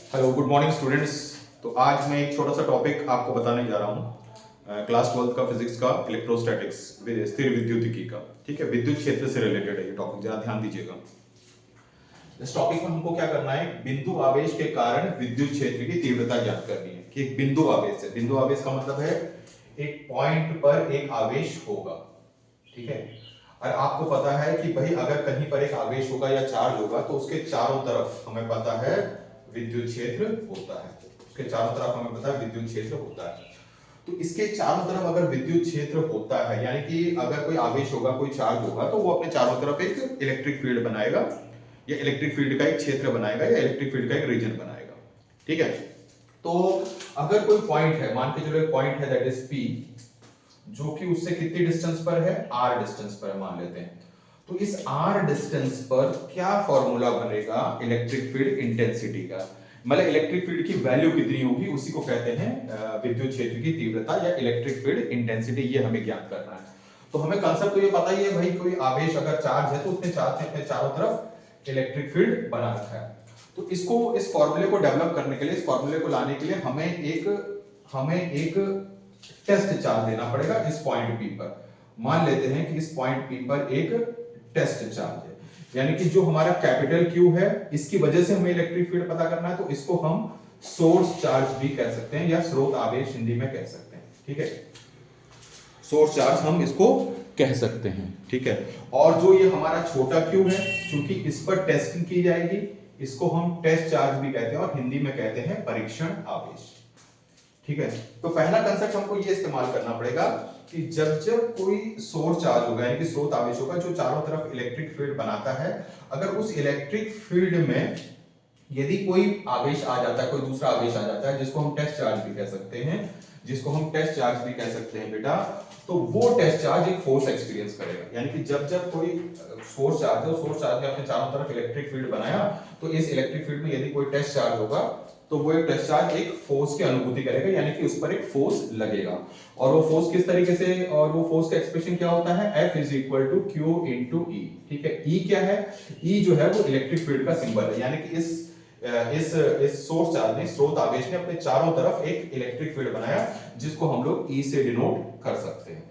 Hello good morning students. तो आज मैं एक छोटा सा टॉपिक आपको बताने जा रहा हूँ क्लास 12th का फिजिक्स का इलेक्ट्रोस्टैटिक्स स्थिर विद्युतिकी का। ठीक है, विद्युत क्षेत्र से रिलेटेड है ये टॉपिक, जरा ध्यान दीजिएगा। इस टॉपिक में हमको क्या करना है, बिंदु आवेश के कारण विद्युत क्षेत्र की तीव्रता ज्ञात करनी है। कि एक बिंदु आवेश है, बिंदु आवेश का मतलब है एक पॉइंट पर एक आवेश होगा। ठीक है, और आपको पता है कि भाई अगर कहीं पर एक आवेश होगा या चार्ज होगा तो उसके चारों तरफ हमें पता है विद्युत क्षेत्र होता है। उसके चारों तरफ हमें पता है विद्युत क्षेत्र होता है। तो इसके चारों तरफ अगर विद्युत क्षेत्र होता है, यानी कि अगर कोई आवेश होगा, कोई चार्ज होगा, तो वो अपने चारों तरफ एक इलेक्ट्रिक फील्ड बनाएगा, या इलेक्ट्रिक फील्ड का एक क्षेत्र बनाएगा, या इलेक्ट्रिक फील्ड का एक रीजन बनाएगा। ठीक है, तो अगर कोई पॉइंट है, मान के चलो एक पॉइंट है दैट इज पी, जो कि उससे कितनी डिस्टेंस पर है, आर डिस्टेंस पर है मान लेते हैं। तो इस आर डिस्टेंस पर क्या फॉर्मूला बनेगा इलेक्ट्रिक फील्ड इंटेंसिटी का, मतलब इलेक्ट्रिक फील्ड की वैल्यू कितनी होगी, उसी को कहते हैं विद्युत क्षेत्र की तीव्रता या इलेक्ट्रिक फील्ड इंटेंसिटी। ये हमें ज्ञात करना है। तो हमें कांसेप्ट तो ये पता ही है भाई, कोई आवेश अगर चार्ज है तो उसने अपने चारों तरफ इलेक्ट्रिक फील्ड बना रखा है। तो इसको, इस फॉर्मूले को डेवलप करने के लिए, इस फॉर्मूले को लाने के लिए हमें एक टेस्ट चार्ज देना पड़ेगा इस पॉइंट पी पर। मान लेते हैं कि इस पॉइंट पी पर एक टेस्ट चार्ज है, यानी कि जो हमारा कैपिटल क्यू है, इसकी वजह से हमें इलेक्ट्रिक फील्ड पता करना है, तो इसको हम सोर्स चार्ज भी कह सकते हैं, या स्रोत आवेश हिंदी में कह सकते हैं। ठीक है, सोर्स चार्ज हम इसको कह सकते हैं। ठीक है, और जो ये हमारा छोटा क्यू है, क्योंकि इस पर टेस्टिंग की जाएगी, इसको हम टेस्ट चार्ज भी कहते हैं, और हिंदी में कहते हैं परीक्षण आवेश। ठीक है, तो पहला कंसेप्ट हमको ये इस्तेमाल करना पड़ेगा कि जब जब कोई सोर्स चार्ज होगा, यानी कि स्रोत आवेश होगा जो चारों तरफ इलेक्ट्रिक फील्ड बनाता है, अगर उस इलेक्ट्रिक फील्ड में यदि कोई आवेश आ जाता है, कोई दूसरा आवेश आ जाता है, जिसको हम टेस्ट चार्ज भी कह सकते हैं, जिसको हम टेस्ट चार्ज भी कह सकते हैं बेटा, तो वो टेस्ट चार्ज एक फोर्स एक्सपीरियंस करेगा। यानी कि जब जब कोई फोर्स चार्ज है, उस फोर्स चार्ज ने अपने चारों तरफ इलेक्ट्रिक फील्ड बनाया, तो इस इलेक्ट्रिक फील्ड में यदि कोई टेस्ट चार्ज होगा, तो वो एक टेस्ट चार्ज एक फोर्स की अनुभूति करेगा, यानी कि उस पर एक फोर्स लगेगा। और वो फोर्स किस तरीके से, और वो फोर्स का एक्सप्रेशन क्या होता है, F is equal to Q into E. ठीक है, ई क्या है, ई जो है वो इलेक्ट्रिक फील्ड का सिंबल है, यानी कि इस सोर्स चार्ज ने, स्रोत आवेश ने अपने चारों तरफ एक इलेक्ट्रिक फील्ड बनाया, जिसको हम लोग ई से डिनोट कर सकते हैं।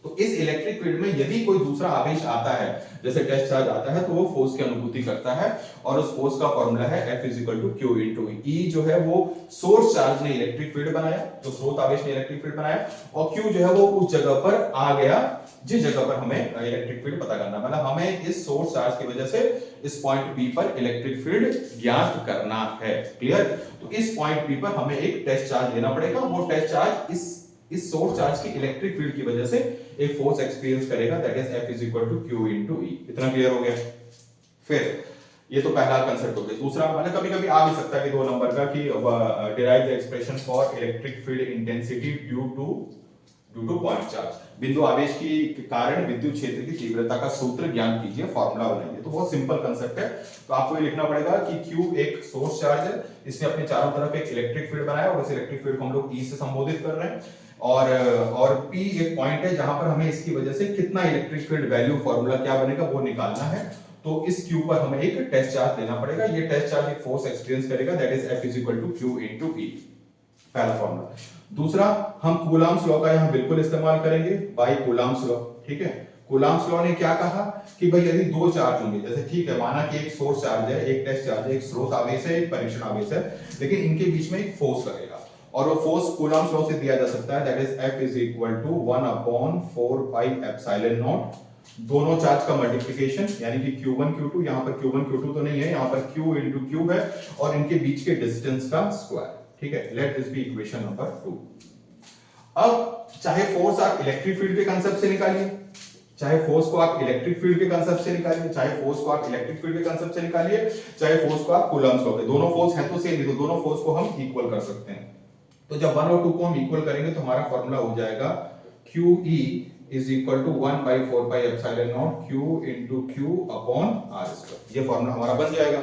तो इस इलेक्ट्रिक फील्ड में यदि कोई दूसरा आवेश आता है, जैसे टेस्ट चार्ज आता है, तो वो फोर्स की अनुभूति करता है, और उस फोर्स का फॉर्मूला है F is equal to Q into E. जो है वो सोर्स चार्ज ने इलेक्ट्रिक फील्ड बनाया, तो स्रोत आवेश ने इलेक्ट्रिक फील्ड बनाया, और क्यू जो है वो उस जगह पर आ गया जिस जगह पर हमें इलेक्ट्रिक फील्ड पता करना, मतलब हमें इस सोर्स चार्ज की वजह से इस पॉइंट P पर इलेक्ट्रिक फील्ड ज्ञात करना है। क्लियर? तो इस पॉइंट P पर हमें एक टेस्ट चार्ज लेना पड़ेगा, वो टेस्ट चार्ज इस सोर्स चार्ज की इलेक्ट्रिक फील्ड की वजह से एक फोर्स एक्सपीरियंस करेगा, that is F is equal to Q into E. इतना क्लियर हो गया? फिर ये तो पहला कंसेप्ट हो गया। दूसरा, मतलब कभी कभी आ भी सकता है कि 2 नंबर का, कि derive the expression for electric field intensity due two point charge. बिंदु आवेश के कारण विद्युत क्षेत्र की तीव्रता का सूत्र ज्ञात कीजिए, फॉर्मूला बनाइए। तो बहुत सिंपल कंसेप्ट है, तो आपको ये लिखना पड़ेगा कि Q एक सोर्स चार्ज है, इसने अपने चारों तरफ एक इलेक्ट्रिक फील्ड बनाया, और इस इलेक्ट्रिक फील्ड को हम लोग E से संबोधित कर रहे हैं, और P एक पॉइंट है जहां पर हमें इसकी वजह से कितना इलेक्ट्रिक फील्ड वैल्यू, फॉर्मूला क्या बनेगा वो निकालना है। तो इस Q पर हमें एक टेस्ट चार्ज देना पड़ेगा, ये टेस्ट चार्ज एक फोर्स एक्सपीरियंस करेगा, that is F is equal to Q into E. पहला फॉर्मूला। दूसरा, हम कूलम्ब्स लॉ का यहां बिल्कुल इस्तेमाल करेंगे, बाय कूलम्ब्स लॉ। ठीक है, कूलम्ब्स लॉ ने क्या कहा कि भाई यदि दो चार्ज होंगे, जैसे ठीक है, माना कि एक सोर्स चार्ज है, एक टेस्ट चार्ज है, एक स्रोत आवेश है, एक परीक्षण आवेश है, लेकिन इनके बीच में एक फोर्स लगेगा, और वो फोर्स कूलम्ब्स लॉ से दिया जा सकता है, that is F is equal to 1/4 pi epsilon naught, दोनों चार्ज का मल्टीप्लिकेशन, यानी कि Q1 Q2, यहां पर Q1 Q2 तो नहीं है, यहां पर Q इंटू Q है, और इनके बीच के डिस्टेंस का स्क्वायर। ठीक है, let this be equation number 2। अब चाहे फोर्स आप इलेक्ट्रिक फील्ड के कांसेप्ट से निकालिए, चाहे फोर्स को आप इलेक्ट्रिक फील्ड के कांसेप्ट से निकालिए, चाहे फोर्स को आप इलेक्ट्रिक फील्ड के कांसेप्ट से निकालिए, चाहे फोर्स को आप कूलम्ब्स लॉ के, दोनों फोर्स है तो सेम ही, तो दोनों फोर्स को हम इक्वल कर सकते हैं। तो जब 1 और 2 को हम इक्वल करेंगे तो हमारा फॉर्मूला हो जाएगा QE is equal to 1/4 pi epsilon naught Q into Q upon R square. ये फॉर्मूला हमारा बन जाएगा,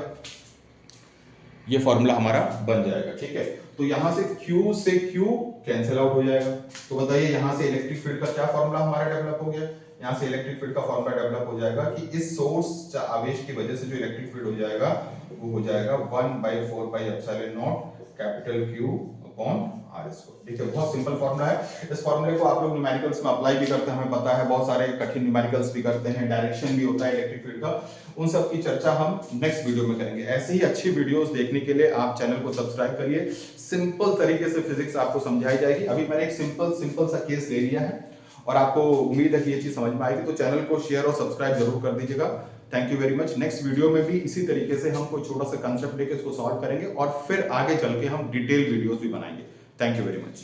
ये फॉर्मूला हमारा बन जाएगा। ठीक है, तो यहां से Q से Q कैंसिल आउट हो जाएगा। तो बताइए यहां से इलेक्ट्रिक फील्ड का क्या फॉर्मूला हमारा डेवलप हो गया, यहाँ से इलेक्ट्रिक फील्ड का फॉर्मूला डेवलप हो जाएगा कि इस सोर्स आवेश की वजह से जो इलेक्ट्रिक फील्ड हो जाएगा वो हो जाएगा 1/4πε0 capital Q upon R square. ठीक है, बहुत सिंपल फॉर्मूला है। इस फॉर्मूले को आप लोग न्यूमेरिकल्स में अप्लाई भी करते हैं, हमें पता है, बहुत सारे कठिन न्यूमेरिकल्स भी करते हैं, डायरेक्शन भी होता है इलेक्ट्रिक फील्ड का। उन सब की चर्चा हम नेक्स्ट वीडियो में करेंगे। ऐसे ही अच्छी वीडियोस देखने के लिए आप चैनल को सब्सक्राइब करिए। सिंपल तरीके से फिजिक्स आपको समझाई जाएगी। अभी मैंने एक सिंपल सा केस ले लिया है और आपको उम्मीद है कि ये चीज समझ में आएगी, तो चैनल को शेयर और सब्सक्राइब जरूर कर दीजिएगा। Thank you very much. Next video में भी इसी तरीके से हम कोई छोटा सा कंसेप्ट लेके इसको सॉल्व करेंगे और फिर आगे चल के हम डिटेल वीडियोस भी बनाएंगे। Thank you very much.